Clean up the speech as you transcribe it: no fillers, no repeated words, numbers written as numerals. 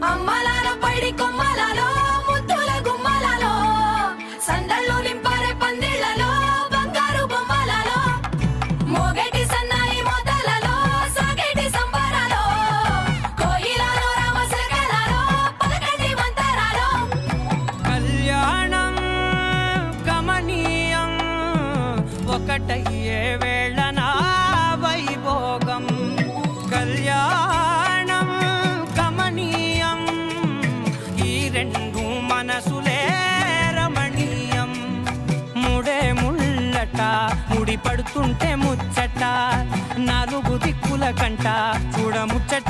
అమ్మలాల పైడి కొమ్మలలో ముద్దుల గుమ్మలలో సందళ్ళు నింపారే పందిళ్లలో బంగారు బొమ్మలలో మోగేటి సన్నాయి మోతలలో సాగేటి సంబరాలో కోయిలలో రామశకలలో పలకటి మంతరాలో కళ్యాణం గమనీయం ఒకటయ్యే వేళన వైభోగం కళ్యాణం గమనీయం ఈ రెండు మనసులే రమణీయం ముడే ముళ్ళట ముడి పడుతుంటే ముచ్చట నాలుగు దిక్కుల కంట చూడ ముచ్చట